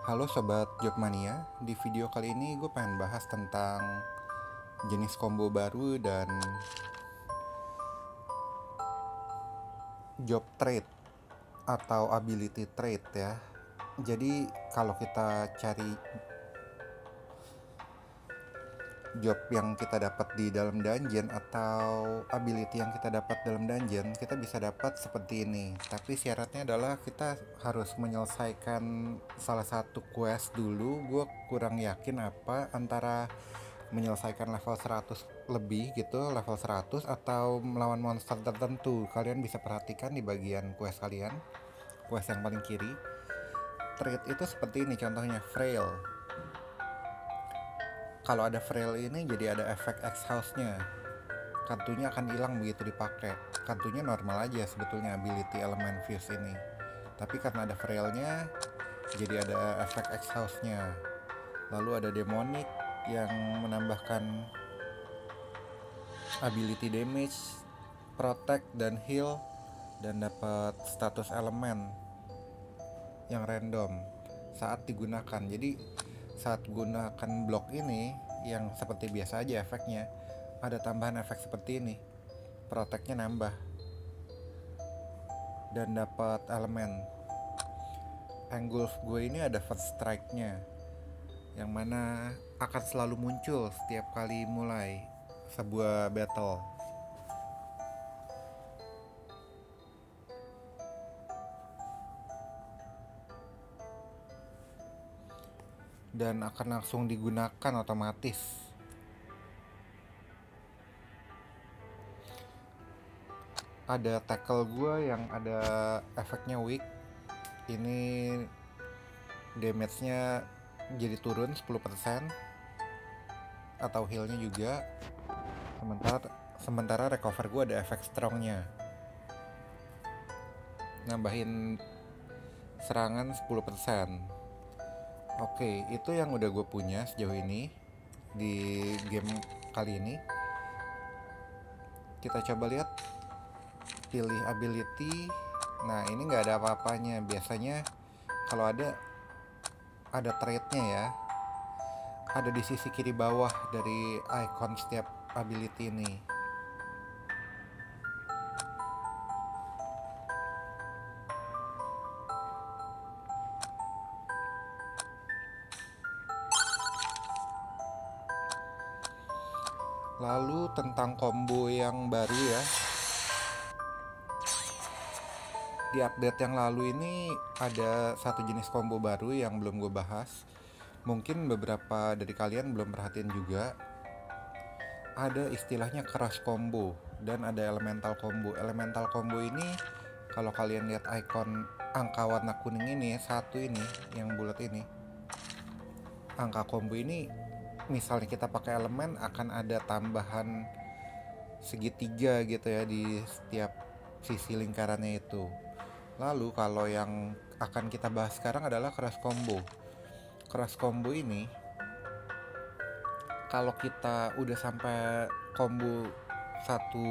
Halo Sobat Jobmania, di video kali ini gue pengen bahas tentang jenis combo baru dan job trait atau ability trait ya. Jadi kalau kita cari job yang kita dapat di dalam dungeon atau ability yang kita dapat dalam dungeon, kita bisa dapat seperti ini. Tapi syaratnya adalah kita harus menyelesaikan salah satu quest dulu. Gue kurang yakin apa antara menyelesaikan level 100 lebih gitu, level 100 atau melawan monster tertentu. Kalian bisa perhatikan di bagian quest kalian, quest yang paling kiri. Trait itu seperti ini contohnya, frail. Kalau ada frail ini jadi ada efek exhaust-nya. Kartunya akan hilang begitu dipakai. Kartunya normal aja sebetulnya ability element fuse ini. Tapi karena ada frailnya jadi ada efek exhaust-nya. Lalu ada demonic yang menambahkan ability damage, protect dan heal, dan dapat status elemen yang random saat digunakan. Jadi saat gunakan blok ini yang seperti biasa aja efeknya, ada tambahan efek seperti ini, protectnya nambah dan dapat elemen. Engulf gue ini ada first strike-nya yang mana akan selalu muncul setiap kali mulai sebuah battle. Dan akan langsung digunakan otomatis. Ada tackle gue yang ada efeknya weak. Ini damage-nya jadi turun 10% atau heal-nya juga. Sementara recover gue ada efek strong-nya, nambahin serangan 10%. Oke, itu yang udah gue punya sejauh ini di game kali ini. Kita coba lihat, pilih ability. Nah, ini nggak ada apa-apanya. Biasanya kalau ada trait-nya ya, ada di sisi kiri bawah dari icon setiap ability ini. Lalu tentang combo yang baru ya, di update yang lalu ini ada satu jenis combo baru yang belum gue bahas. Mungkin beberapa dari kalian belum perhatiin juga. Ada istilahnya cross combo dan ada elemental combo. Elemental combo ini kalau kalian lihat icon angka warna kuning ini, satu ini yang bulat ini, angka combo ini, misalnya kita pakai elemen akan ada tambahan segitiga gitu ya di setiap sisi lingkarannya itu. Lalu kalau yang akan kita bahas sekarang adalah cross combo. Cross combo ini kalau kita udah sampai combo satu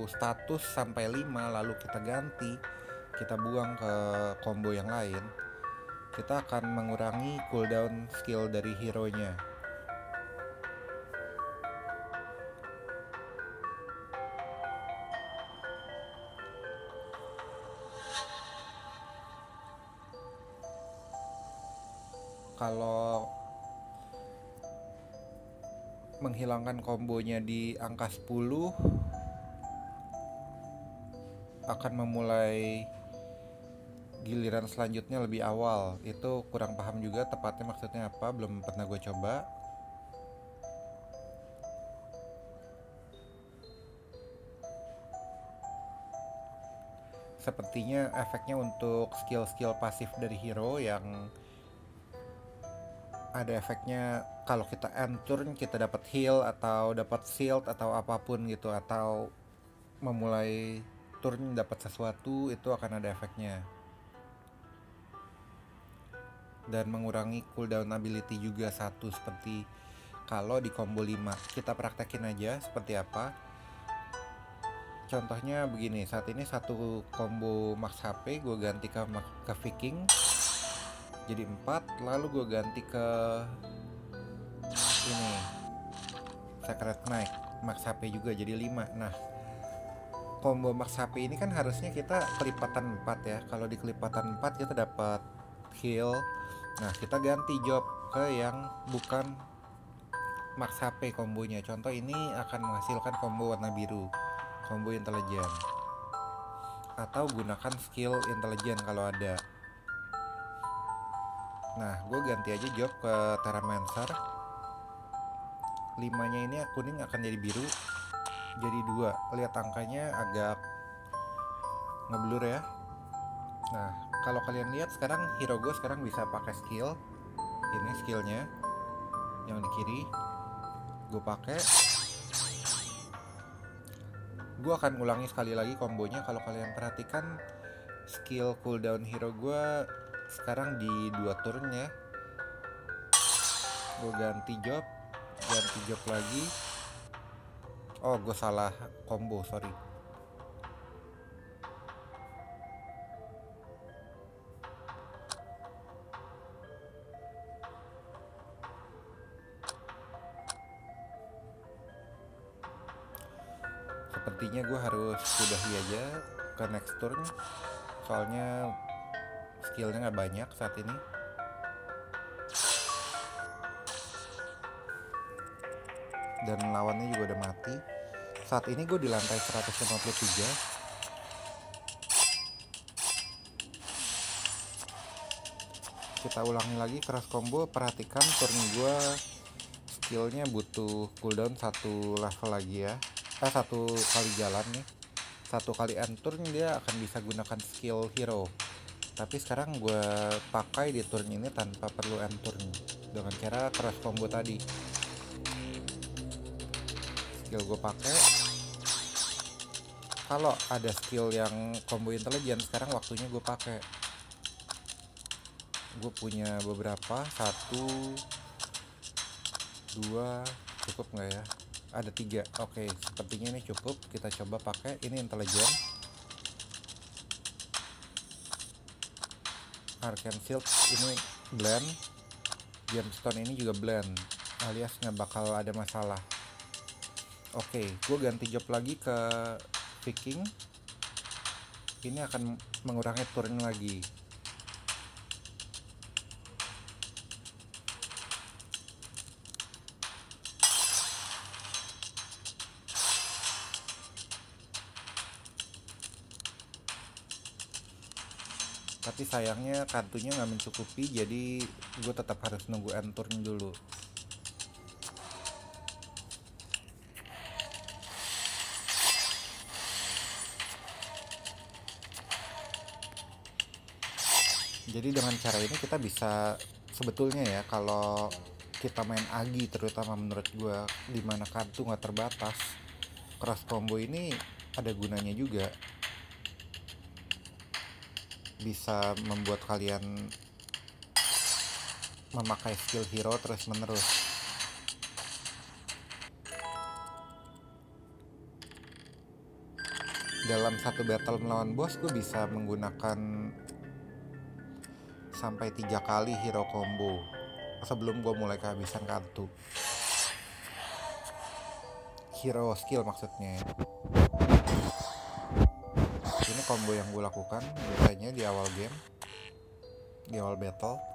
status sampai 5 lalu kita ganti, kita buang ke combo yang lain, kita akan mengurangi cooldown skill dari hero nya. Kalau menghilangkan kombonya di angka 10 akan memulai giliran selanjutnya lebih awal. Itu kurang paham juga tepatnya maksudnya apa, belum pernah gue coba. Sepertinya efeknya untuk skill-skill pasif dari hero yang ada efeknya kalau kita end turn kita dapat heal atau dapat shield atau apapun gitu, atau memulai turn dapat sesuatu, itu akan ada efeknya. Dan mengurangi cooldown ability juga satu, seperti kalau di combo 5. Kita praktekin aja seperti apa. Contohnya begini, saat ini satu combo max HP gue ganti ke Viking. jadi 4, lalu gue ganti ke ini Secret Knight Max HP juga jadi 5. Nah, combo Max HP ini kan harusnya kita kelipatan 4 ya. Kalau di kelipatan 4 kita dapat heal. Nah, kita ganti job ke yang bukan Max HP kombonya. Contoh ini akan menghasilkan combo warna biru, combo intelijen, atau gunakan skill intelijen kalau ada. Nah, gue ganti aja job ke Terramancer. 5-nya ini kuning akan jadi biru, jadi 2. Lihat angkanya agak ngeblur ya. Nah, kalau kalian lihat sekarang hero gue sekarang bisa pakai skill. Ini skillnya yang di kiri. Gue pakai. Gue akan ulangi sekali lagi kombonya. Kalau kalian perhatikan skill cooldown hero gue sekarang di 2 turn ya. Gue ganti job lagi. Oh, gue salah combo, sorry. Sepertinya gue harus sudahi aja ke next turn, soalnya skillnya nggak banyak saat ini. Dan lawannya juga udah mati. Saat ini gue di lantai 153. Kita ulangi lagi cross combo. Perhatikan turn gue skillnya butuh cooldown 1 level lagi ya. 1 kali jalan nih. 1 kali end turn dia akan bisa gunakan skill hero. Tapi sekarang gue pakai di turn ini tanpa perlu end turn dengan cara cross combo tadi. Skill gue pakai. Kalau ada skill yang combo intelijen sekarang waktunya gue pakai. Gue punya beberapa, 1, 2, cukup nggak ya? Ada 3. Oke, sepertinya ini cukup. Kita coba pakai. Ini intelijen. Arcane Shield ini blend. Gemstone ini juga blend, alias nggak bakal ada masalah. Oke, gue ganti job lagi ke Viking. Ini akan mengurangi turn lagi. Tapi sayangnya kartunya nggak mencukupi, jadi gue tetap harus nunggu end turn dulu. Jadi dengan cara ini kita bisa sebetulnya ya, kalau kita main Agi terutama menurut gue, dimana kartu nggak terbatas, cross combo ini ada gunanya juga. Bisa membuat kalian memakai skill hero terus menerus. Dalam satu battle melawan bos, gue bisa menggunakan sampai 3 kali hero combo sebelum gue mulai kehabisan kartu. Hero skill maksudnya. Ini combo yang gue lakukan biasanya di awal game, di awal battle.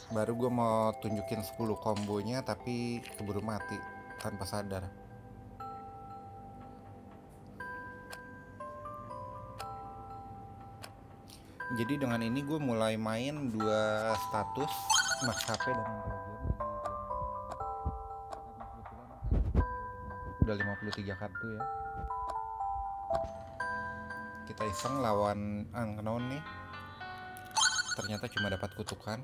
Baru gue mau tunjukin 10 kombonya tapi keburu mati tanpa sadar. Jadi dengan ini gue mulai main 2 status, Max HP dan intelijen. Udah 53 kartu ya. Kita iseng lawan unknown nih. Ternyata cuma dapat kutukan.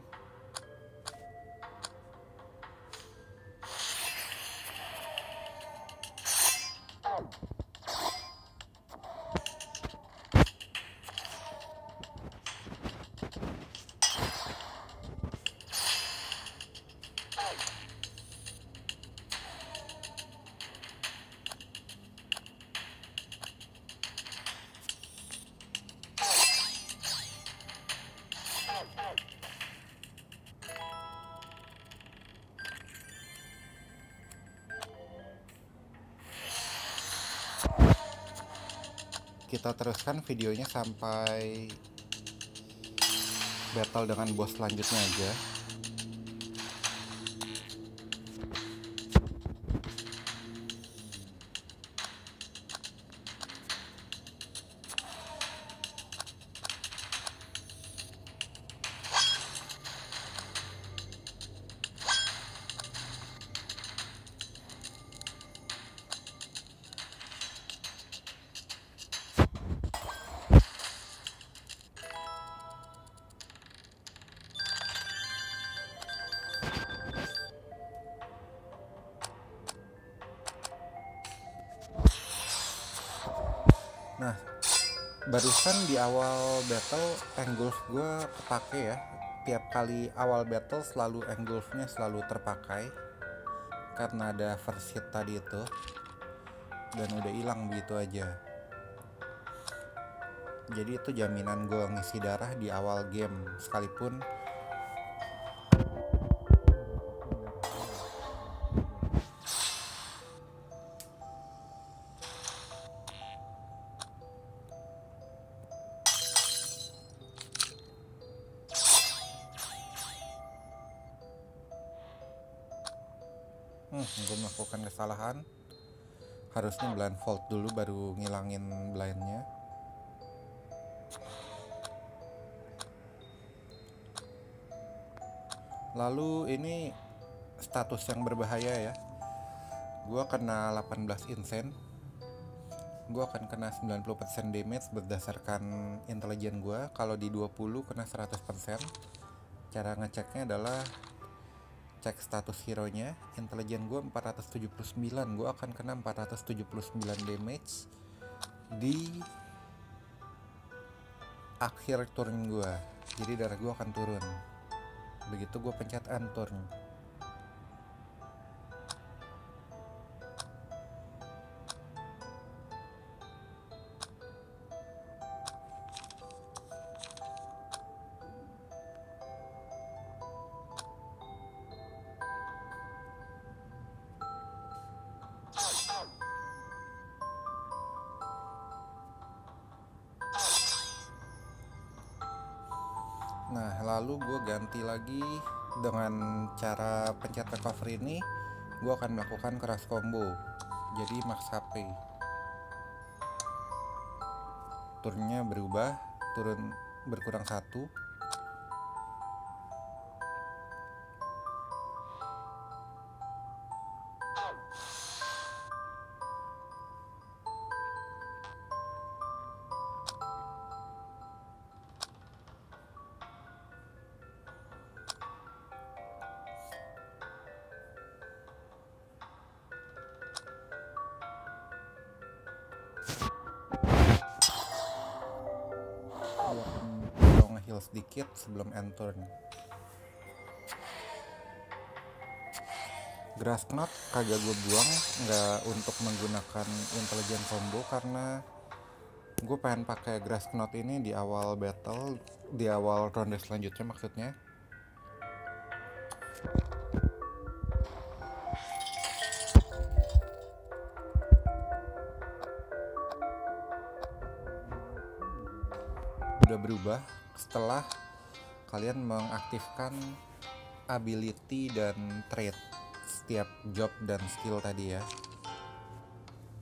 Kita teruskan videonya sampai battle dengan bos selanjutnya aja. Nah, barusan di awal battle engulf gue kepake ya. Tiap kali awal battle selalu engulfnya selalu terpakai karena ada first hit tadi itu, dan udah hilang begitu aja. Jadi itu jaminan gue ngisi darah di awal game, sekalipun gue melakukan kesalahan. Harusnya blindfold dulu baru ngilangin blindnya. Lalu ini status yang berbahaya ya. Gue kena 18 insane. Gue akan kena 90% damage berdasarkan intelijen gue. Kalau di 20 kena 100%. Cara ngeceknya adalah cek status hero nya. Intelijen gue 479. Gue akan kena 479 damage di akhir turn gue. Jadi darah gue akan turun begitu gue pencet end turn. Nah, lalu gue ganti lagi dengan cara pencet recovery ini. Gue akan melakukan crash combo, jadi max HP. Turnnya berubah, turun berkurang 1. Heal sedikit sebelum end turn. Grass Knot kagak gue buang, nggak untuk menggunakan intelijen combo karena gue pengen pakai Grass Knot ini di awal battle, di awal ronde selanjutnya maksudnya. Udah berubah setelah kalian mengaktifkan ability dan trait setiap job dan skill tadi ya.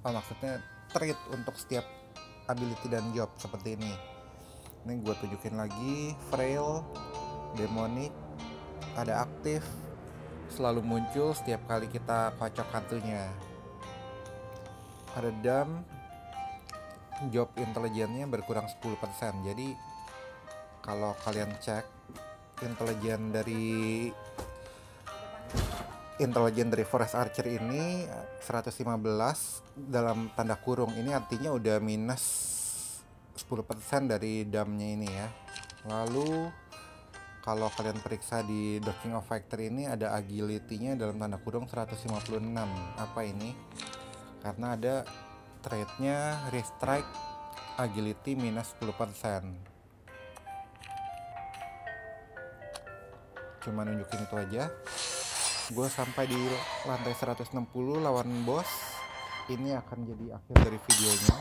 Maksudnya trait untuk setiap ability dan job seperti ini. Ini gue tunjukin lagi. Frail, demonic, ada aktif, selalu muncul setiap kali kita kocok kartunya. Ada dumb, job intelijennya berkurang 10%. Jadi kalau kalian cek intelijen dari Forest Archer ini 115 dalam tanda kurung, ini artinya udah minus 10% dari damnya ini ya. Lalu kalau kalian periksa di Docking of Factor ini ada agility-nya dalam tanda kurung 156. Apa ini? Karena ada trait-nya restrike agility minus 10%. Cuma nunjukin itu aja. Gue sampai di lantai 160 lawan bos. Ini akan jadi akhir dari videonya.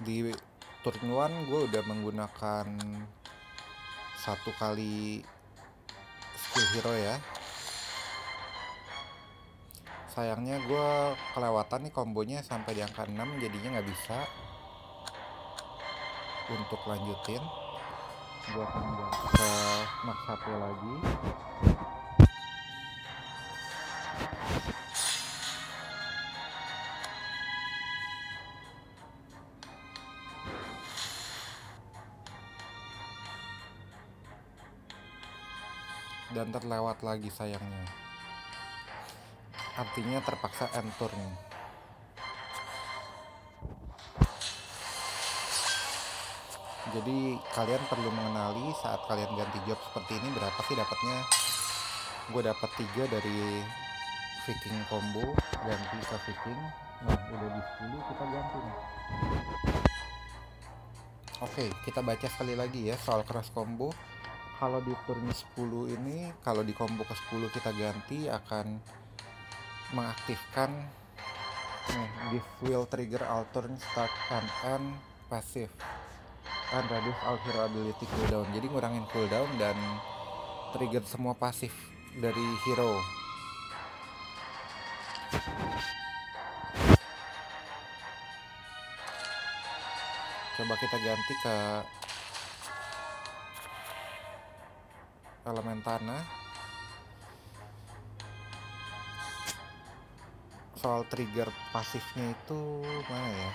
Di turn 1 gue udah menggunakan 1 kali skill hero ya. Sayangnya gue kelewatan nih kombonya sampai di angka 6, jadinya nggak bisa untuk lanjutin. Gue akan ke max HP lagi. Dan terlewat lagi sayangnya. Artinya terpaksa end turn. Jadi kalian perlu mengenali saat kalian ganti job seperti ini berapa sih dapatnya. Gue dapat 3 dari Viking combo, ganti ke Viking. Nah udah di 10 kita ganti nih. Oke, kita baca sekali lagi ya soal cross combo. Kalau di turn 10 ini, kalau di combo ke 10 kita ganti akan mengaktifkan this will trigger all turn start and end passive and reduce all hero ability cooldown. Jadi ngurangin cooldown dan trigger semua pasif dari hero. Coba kita ganti ke elemen tanah. Soal trigger pasifnya itu mana ya?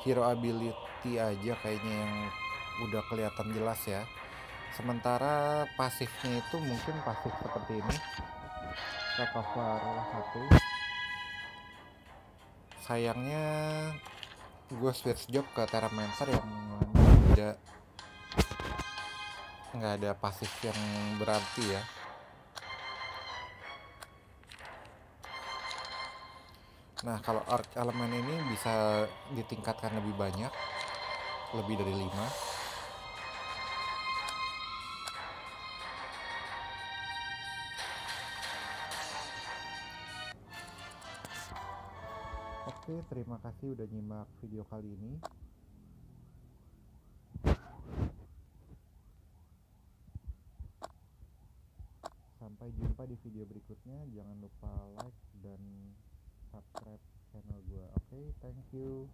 Hero ability aja kayaknya yang udah kelihatan jelas ya. Sementara pasifnya itu mungkin pasif seperti ini. Recover 1. Sayangnya gue switch job ke Terramancer yang nggak ada pasif yang berarti ya. Nah kalau arc elemen ini bisa ditingkatkan lebih banyak, lebih dari 5. Oke, terima kasih udah nyimak video kali ini. Sampai jumpa di video berikutnya. Jangan lupa like dan subscribe channel gue. Oke, thank you.